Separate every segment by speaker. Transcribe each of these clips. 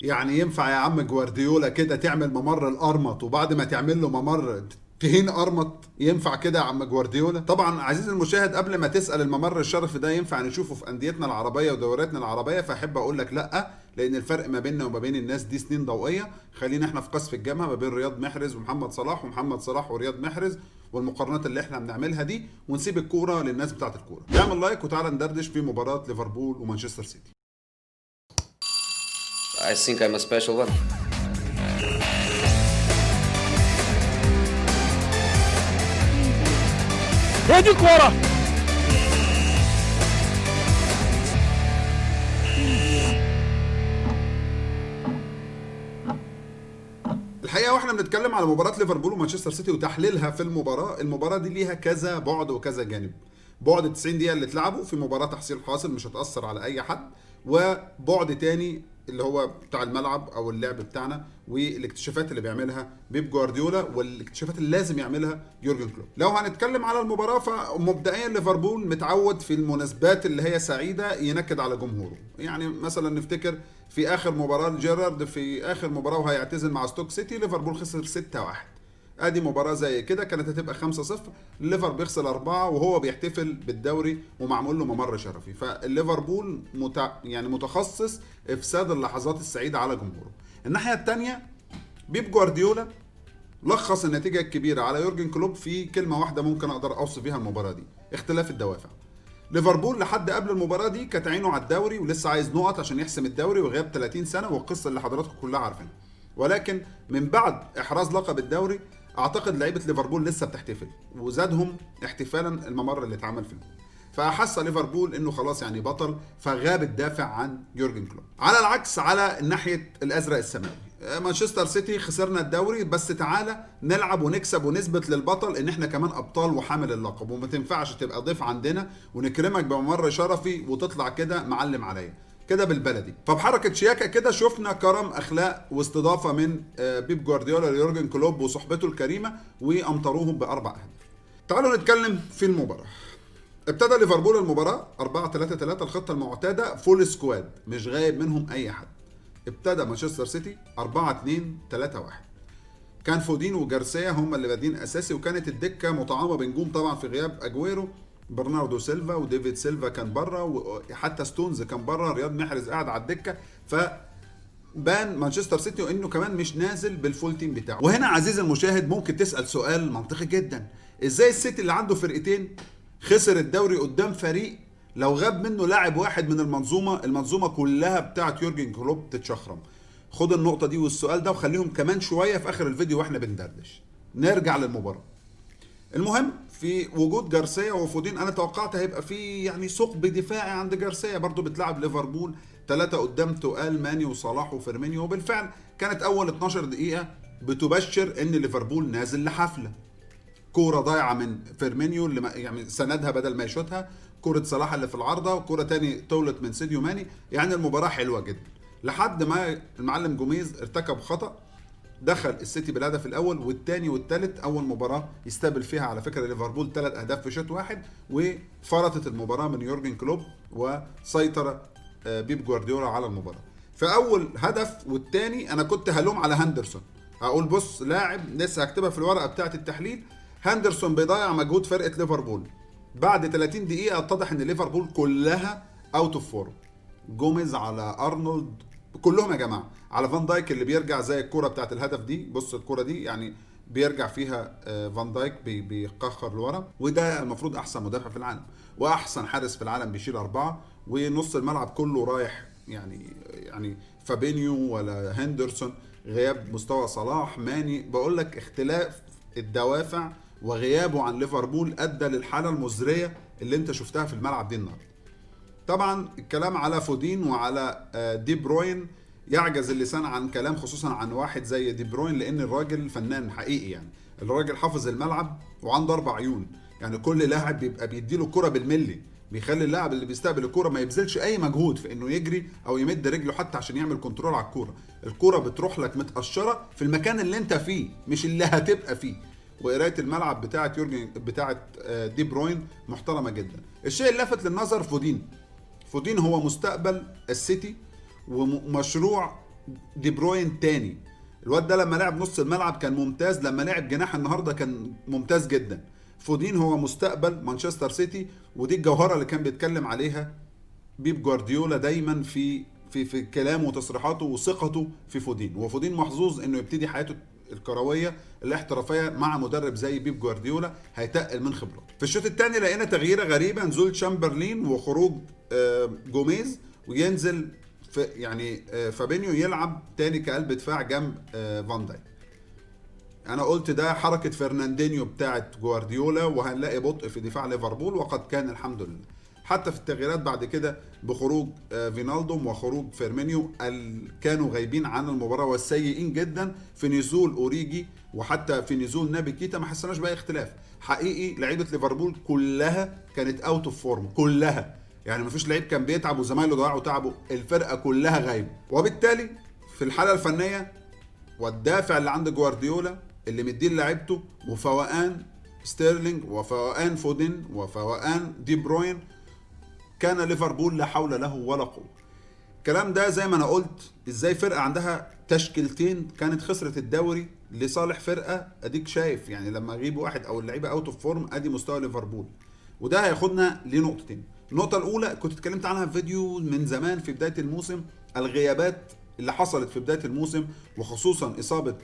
Speaker 1: يعني ينفع يا عم جوارديولا كده تعمل ممر الارمط وبعد ما تعمل له ممر تهين ارمط؟ ينفع كده يا عم جوارديولا؟ طبعا عزيزي المشاهد، قبل ما تسال الممر الشرفي ده ينفع نشوفه في انديتنا العربيه ودورياتنا العربيه، فاحب اقول لك لا، لان الفرق ما بيننا وما بين الناس دي سنين ضوئيه. خلينا احنا في قصف الجبهه ما بين رياض محرز ومحمد صلاح، ومحمد صلاح ورياض محرز، والمقارنات اللي احنا بنعملها دي، ونسيب الكوره للناس بتاعت الكوره. اعمل لايك وتعالى ندردش في مباراه ليفربول ومانشستر سيتي.
Speaker 2: I think I'm a special one.
Speaker 3: هادي كورة.
Speaker 1: الحقيقه واحنا بنتكلم على مباراه ليفربول ومانشستر سيتي وتحليلها في المباراه دي ليها كذا بعد وكذا جانب. بعد 90 دقيقه اللي اتلعبوا في مباراه تحصيل حاصل مش هتاثر على اي حد، وبعد تاني اللي هو بتاع الملعب او اللعب بتاعنا والاكتشافات اللي بيعملها بيب جوارديولا والاكتشافات اللي لازم يعملها يورجن كلوب. لو هنتكلم على المباراه، فمبدئيا ليفربول متعود في المناسبات اللي هي سعيده ينكد على جمهوره. يعني مثلا نفتكر في اخر مباراه لجيرارد، في اخر مباراه وهيعتزل مع ستوك سيتي، ليفربول خسر 6-1. ادي مباراه زي كده كانت هتبقى 5-0، الليفر بيخسر 4 وهو بيحتفل بالدوري ومعمول له ممر شرفي. فالليفربول يعني متخصص افساد اللحظات السعيده على جمهوره. الناحيه الثانيه بيب جوارديولا لخص النتيجه الكبيره على يورجن كلوب في كلمه واحده ممكن اقدر اوصف بيها المباراه دي: اختلاف الدوافع. ليفربول لحد قبل المباراه دي كانت عينه على الدوري ولسه عايز نقط عشان يحسم الدوري وغياب 30 سنه، والقصه اللي حضراتكم كلها عارفينها. ولكن من بعد احراز لقب الدوري اعتقد لعيبه ليفربول لسه بتحتفل، وزادهم احتفالا الممر اللي اتعمل في الجول. فاحس ليفربول انه خلاص يعني بطل، فغاب الدافع عن يورجن كلوب. على العكس، على ناحيه الازرق السماوي، مانشستر سيتي خسرنا الدوري، بس تعالى نلعب ونكسب ونثبت للبطل ان احنا كمان ابطال وحامل اللقب، وما تنفعش تبقى ضيف عندنا ونكرمك بممر شرفي وتطلع كده معلم عليا كده بالبلدي. فبحركه شياكه كده شفنا كرم اخلاق واستضافه من بيب جوارديولا ليورجن كلوب وصحبته الكريمه، وامطروهم باربع اهداف. تعالوا نتكلم في المباراه. ابتدى ليفربول المباراه 4-3-3، الخطه المعتاده، فول سكواد مش غايب منهم اي حد. ابتدى مانشستر سيتي 4-2-3-1، كان فودين وجارسيا هم اللي بادين اساسي، وكانت الدكه مطعمه بنجوم طبعا في غياب اجويرو. برناردو سيلفا وديفيد سيلفا كان بره، وحتى ستونز كان بره، رياض محرز قاعد على الدكه. فبان مانشستر سيتي وانه كمان مش نازل بالفول تيم بتاعه. وهنا عزيزي المشاهد ممكن تسال سؤال منطقي جدا: ازاي السيتي اللي عنده فرقتين خسر الدوري قدام فريق لو غاب منه لاعب واحد من المنظومه كلها بتاعت يورجن كلوب تتشخرم؟ خد النقطه دي والسؤال ده وخليهم كمان شويه في اخر الفيديو واحنا بندردش. نرجع للمباراه. المهم في وجود جارسيا وفودين انا توقعت هيبقى في يعني ثقب دفاعي عند جارسيا، برضو بتلعب ليفربول ثلاثه قدام تقال ماني وصلاح وفيرمينيو، وبالفعل كانت اول 12 دقيقه بتبشر ان ليفربول نازل لحفله. كوره ضايعه من فيرمينيو اللي يعني سندها بدل ما يشوتها، كوره صلاح اللي في العارضه، وكوره تاني طولت من سيديو ماني. يعني المباراه حلوه جدا لحد ما المعلم جوميز ارتكب خطأ دخل السيتي بالهدف الاول والثاني والثالث. اول مباراه يستقبل فيها على فكره ليفربول 3 اهداف في شوط واحد، وفرطت المباراه من يورجن كلوب وسيطر بيب جوارديولا على المباراه. فاول هدف والثاني انا كنت هلوم على هندرسون، هقول بص لاعب لسه هكتبها في الورقه بتاعه التحليل، هندرسون بيضيع مجهود فرقه ليفربول. بعد 30 دقيقه اتضح ان ليفربول كلها اوت اوف فورم. جوميز على ارنولد كلهم يا جماعه، على فان دايك اللي بيرجع زي الكوره بتاعت الهدف دي، بص الكوره دي يعني بيرجع فيها فان دايك بيقخر لورا، وده المفروض احسن مدافع في العالم واحسن حارس في العالم بيشيل 4، ونص الملعب كله رايح يعني فابينيو ولا هندرسون. غياب مستوى صلاح ماني، بقول لك اختلاف الدوافع وغيابه عن ليفربول ادى للحاله المزريه اللي انت شفتها في الملعب دي النهارده. طبعا الكلام على فودين وعلى دي بروين يعجز اللسان عن كلام، خصوصا عن واحد زي دي بروين، لان الراجل فنان حقيقي. يعني الراجل حافظ الملعب وعنده 4 عيون، يعني كل لاعب بيبقى بيديله الكرة بالملي، بيخلي اللاعب اللي بيستقبل الكرة ما يبذلش اي مجهود في انه يجري او يمد رجله حتى عشان يعمل كنترول على الكرة بتروح لك متقشرة في المكان اللي انت فيه مش اللي هتبقى فيه. وقرايه الملعب بتاعه دي بروين محترمه جدا. الشيء اللافت للنظر فودين هو مستقبل السيتي ومشروع دي بروين تاني. الواد ده لما لعب نص الملعب كان ممتاز، لما لعب جناح النهارده كان ممتاز جدا. فودين هو مستقبل مانشستر سيتي، ودي الجوهره اللي كان بيتكلم عليها بيب جوارديولا دايما في كلامه وتصريحاته وثقته في فودين. وفودين محظوظ انه يبتدي حياته الكرويه الاحترافيه مع مدرب زي بيب جوارديولا هيتقل من خبراته. في الشوط الثاني لقينا تغييره غريبه، نزول تشامبرلين وخروج جوميز، وينزل يعني فابينيو يلعب تاني كقلب دفاع جنب فان دايك. انا قلت ده حركه فرناندينيو بتاعه جوارديولا، وهنلاقي بطء في دفاع ليفربول، وقد كان الحمد لله. حتى في التغييرات بعد كده بخروج فينالدوم وخروج فيرمينيو كانوا غايبين عن المباراه والسيئين جدا. في نزول اوريجي وحتى في نزول نابي كيتا ما حسناش باي اختلاف حقيقي. لعيبه ليفربول كلها كانت اوت اوف فورم، كلها يعني مفيش لعيب كان بيتعب وزمايله ضيعوا تعبه، الفرقه كلها غايبه. وبالتالي في الحاله الفنيه والدافع اللي عند جوارديولا اللي مديه لعيبته، وفوقان ستيرلينج وفوقان فودين وفوقان دي بروين، كان ليفربول لا حول له ولا قوه. الكلام ده زي ما انا قلت، ازاي فرقه عندها تشكيلتين كانت خسرت الدوري لصالح فرقه؟ اديك شايف يعني لما يغيب واحد او اللعيبه اوت اوف فورم، ادي مستوى ليفربول. وده هياخدنا لنقطتين. النقطه الاولى كنت اتكلمت عنها في فيديو من زمان في بدايه الموسم، الغيابات اللي حصلت في بدايه الموسم، وخصوصا اصابه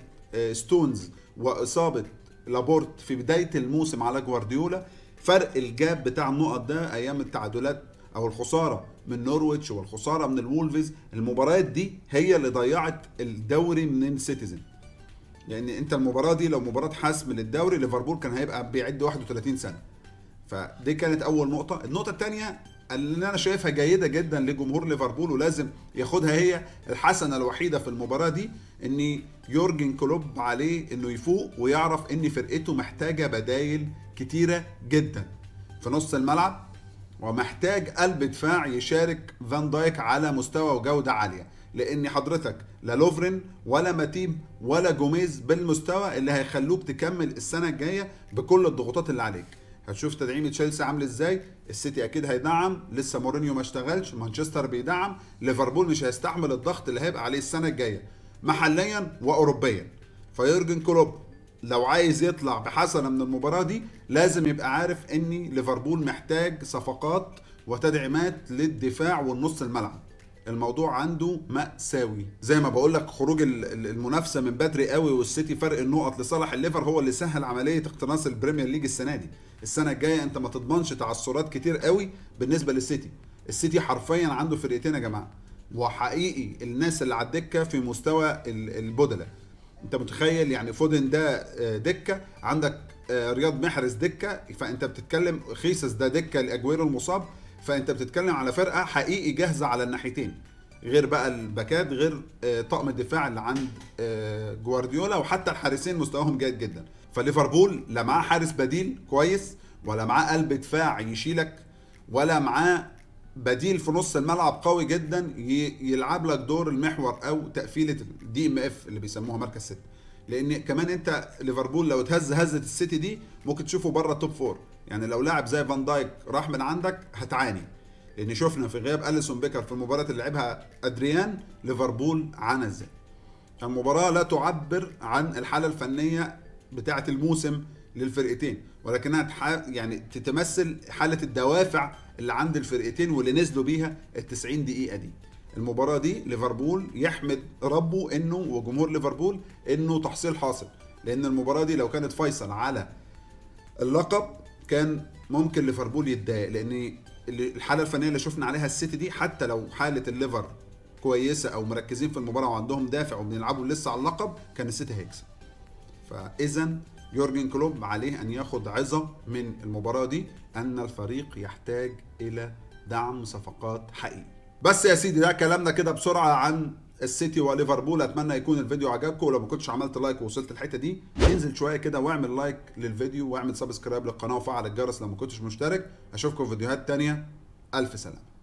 Speaker 1: ستونز واصابه لابورت في بدايه الموسم على جوارديولا. فرق الجاب بتاع النقط ده ايام التعادلات او الخساره من نورويتش والخساره من الوولفز، المباريات دي هي اللي ضيعت الدوري من سيتيزن. يعني انت المباراه دي لو مباراه حسم للدوري، ليفربول كان هيبقى بيعد 31 سنه. فدي كانت اول نقطه. النقطه الثانيه اللي انا شايفها جيده جدا لجمهور ليفربول ولازم ياخدها، هي الحسنه الوحيده في المباراه دي، ان يورجن كلوب عليه انه يفوق ويعرف ان فرقته محتاجه بدايل كتيره جدا في نص الملعب، ومحتاج قلب دفاع يشارك فان دايك على مستوى وجوده عاليه. لان حضرتك لا لوفرين ولا ماتيب ولا جوميز بالمستوى اللي هيخلوك تكمل السنه الجايه بكل الضغوطات اللي عليك. هتشوف تدعيم تشيلسي عامل ازاي، السيتي اكيد هيدعم، لسه مورينيو ما اشتغلش، مانشستر بيدعم، ليفربول مش هيستحمل الضغط اللي هيبقى عليه السنه الجايه محليا واوروبيا. فيورجن كلوب لو عايز يطلع بحسنه من المباراه دي، لازم يبقى عارف ان ليفربول محتاج صفقات وتدعيمات للدفاع والنص الملعب. الموضوع عنده مأساوي زي ما بقول لك. خروج المنافسه من بدري قوي والسيتي فرق النقط لصالح الليفر هو اللي سهل عمليه اقتناص البريمير ليج السنه دي. السنه الجايه انت ما تضمنش تعثرات كتير قوي بالنسبه للسيتي. السيتي حرفيا عنده فرقتين يا جماعه، وحقيقي الناس اللي على الدكه في مستوى البودلة. انت متخيل يعني فودن ده دكه، عندك رياض محرز دكه، فانت بتتكلم خيسس ده دكه لاجويرو المصاب، فانت بتتكلم على فرقه حقيقي جاهزه على الناحيتين، غير بقى الباكات، غير طقم الدفاع اللي عند جوارديولا، وحتى الحارسين مستواهم جيد جدا. فليفربول لا معاه حارس بديل كويس، ولا معاه قلب دفاع يشيلك، ولا معاه بديل في نص الملعب قوي جدا يلعب لك دور المحور او تقفيله الدي ام اف اللي بيسموها مركز 6. لان كمان انت ليفربول لو اتهز هزه السيتي دي ممكن تشوفه بره التوب فور. يعني لو لاعب زي فان دايك راح من عندك هتعاني، لان شفنا في غياب اليسون بيكر في المباراه اللي لعبها ادريان ليفربول عانى ازاي. المباراه لا تعبر عن الحاله الفنيه بتاعه الموسم للفرقتين، ولكنها يعني تتمثل حاله الدوافع اللي عند الفرقتين واللي نزلوا بيها ال90 دقيقه دي. المباراه دي ليفربول يحمد ربه انه وجمهور ليفربول انه تحصيل حاصل، لان المباراه دي لو كانت فيصل على اللقب كان ممكن ليفربول يتضايق، لان الحاله الفنيه اللي شفنا عليها السيتي دي، حتى لو حاله الليفر كويسه او مركزين في المباراه وعندهم دافع وبيلعبوا لسه على اللقب، كان السيتي هيكسب. فاذا يورجن كلوب عليه ان ياخد عظه من المباراه دي، ان الفريق يحتاج الى دعم صفقات حقيقي. بس يا سيدي ده كلامنا كده بسرعه عن السيتي وليفربول. اتمنى يكون الفيديو عجبكم، ولو ما كنتش عملت لايك ووصلت الحته دي انزل شويه كده واعمل لايك للفيديو واعمل سبسكرايب للقناه وفعل الجرس لو ما كنتش مشترك. اشوفكم في فيديوهات تانية. الف سلامه.